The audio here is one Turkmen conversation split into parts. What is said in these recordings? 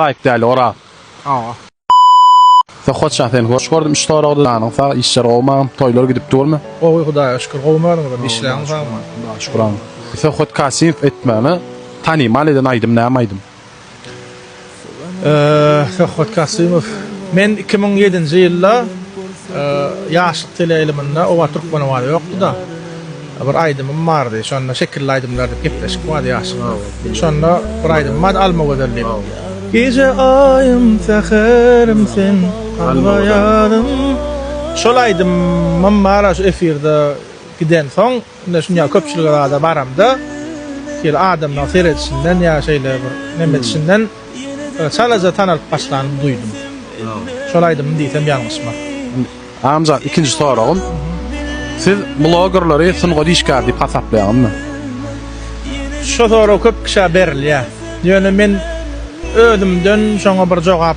Ayıp değil ora. Aa. Sen hoş şahsen hoş gördüm işte orada da fa işler olmam toylar gidip durma. Oy Hudaýa şükür gowmadyň da işlerim sagma. Allah şükran. Sen hoş kasim etmeni tanıyman eden aydım näme aydım. Ferhat Kasimov. Men 2007-nji ýylda ýaşlyk teleýiliminde owa Türkmenwady ýokdy da. Bir aýdymym bardy. Şonda şekilli aýdymlar diýip gepleşik bardy ýaşlyk. Şonda bir aýdym bar alma göderdim. Gece ayım feherim sen albayarım. Şol aýdymym bar şu efirde giden soň şuňa köpçülige da baramda. Kel adamlar seretişinden ýa şeýle bir nemetişinden çalaja tanalyp başlanyp duýdum. Şol aýdymym diýsem ýalňyşma. Amca ikinci soragym. Siz bloggerlary syňga işgär diýip hasaplaýarmy? Şo soraw köp kişi berilýär. Ýöne men özümden şoňa bir jogap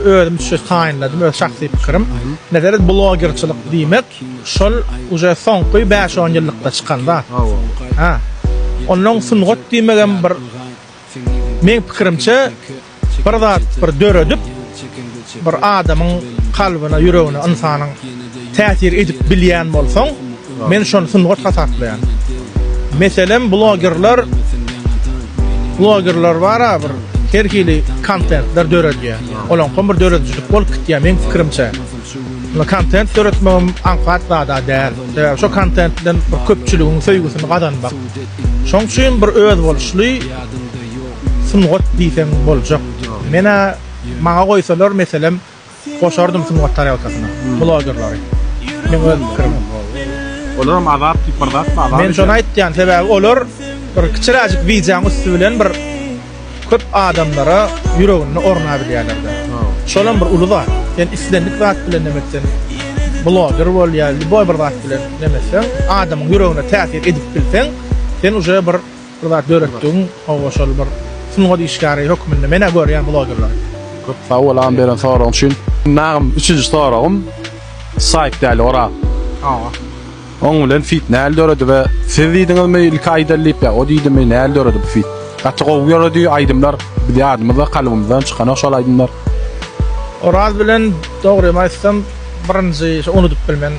özüm söz taýinladım, öz şahsy pikirim. Näzeret bloggerçilik diýmek şol uje soňky 5-10 ýyllykda çykanda. Ha. Onuň sungat diýmegen bir men pikirimçe bir zat bir döredip bir adamyň kalbyna, ýüregine, insanyň täsir edip bilýän bolsaň, men şonu sungat hasaplaýan. Meselem bloggerlar bara bir herkili kontentler döredýär. Olaňky bir döredýük bolup gitýär men pikirimçe. Bu kontent döretmem anqat da däl. Şo kontentden bir köpçüligiň söýgüsini gazanmak. Şoň üçin bir öz boluşly sungat diýsem boljak. Mena maňa goýsalar meselem goşardym sungat taraýatyna. Bloggerlary. Men öz pikirim. Olar mazap tipardat mazap. Men şonu aýtdym, sebäbi olar bir kiçiräjik wijaň üstü bilen bir köp adamlara ýüregini orna bilýärler. Şolan bir uluda. Sen islendik zat bilen demekden blogger bolýar, boy bir zat bilen demesen, adamyň ýüregine täsir edip bilsen, sen uje bir zat döretdiň, hawa şol bir sungat işgäri hökmünde mene görýän bloggerlar. Köp sawal beren soragym üçin. Näme üçinji soragym saýyp däl ora. Aa. Oň bilen fitnäl döredi we siz diýdiňizmi ilk aýdalyp ýa o diýdimi näl döredi bu fit. Gatga ýöredi aýdymlar bir ýardymyza kalbymyzdan çykan şol aýdymlar. Oraz bilen dogry maýsam birinji unutup bilmen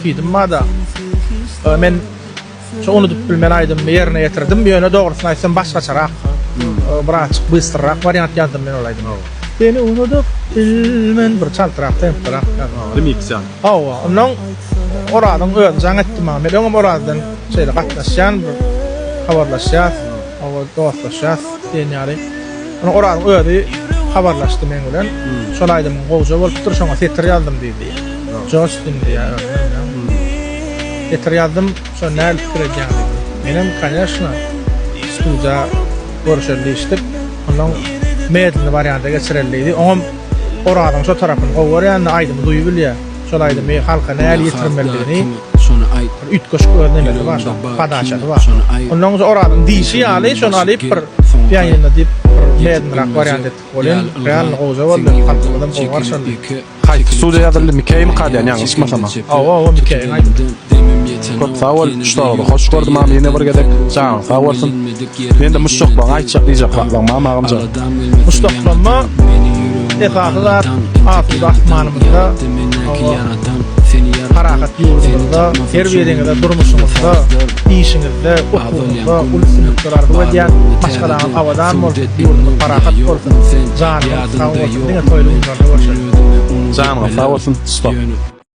fidim mada. Men şu unutup bilmen aýdymmy ýerine ýetirdim. Bu ýöne dogrusyny aýsam başgaçarak, birazçyk bystyrrak variant ýazdım men olaýdym. Seni unutup bilmen bir çaltyrak temprak. Remixan. Hawa, onuň oradan öz jaň etdim. Men oňa oradan şeýle gatnaşýan bir habarlaşýar, hawa dostlaşýar diýýäri. Onu oradan öýdi habarlaşdy men bilen. Şol aýdym gowja bolup dur, şoňa setir ýazdım diýdi. Joşdym diýär. Setir ýazdım, şo näl pikir edýän. Menem kanyşna studiýa görüşelişdik. Onuň metni varianta geçirildi. Oňam oradan şo tarapyny gowurýan aýdym duýup bilýär. Şol aýdym halka näl ýetirmeligini ütköş görnemeli var, padaşaty var. Onuň oradan diýişi ýaly, şonu alyp bir ýaýyna diýip metni variant etdik bolen. Real gowja boldy, halkymyzdan bolgar şonda. Haýky studiýa ýazyldy Mikaýym Qadyan ýalňyşmasam. Awa, Mikaýym aýdym. Köp sawal şoňda hoş gördüm ama ýene bir gedek jaň sawalsyn. Mende muşdaklan aýtjak diýjek bakmam magamja. Muşdaklanma esaslar asyl asmanymyzda harakat ýolunda, her biriňizde durmuşyňyzda, işiňizde, okuyňyzda, ulsynlyklar we diýen başgalaryň awadan bolsun, harakat bolsun, janyň sag bolsun, diňe toýluglar bolsun. Janyň sag bolsun, stop.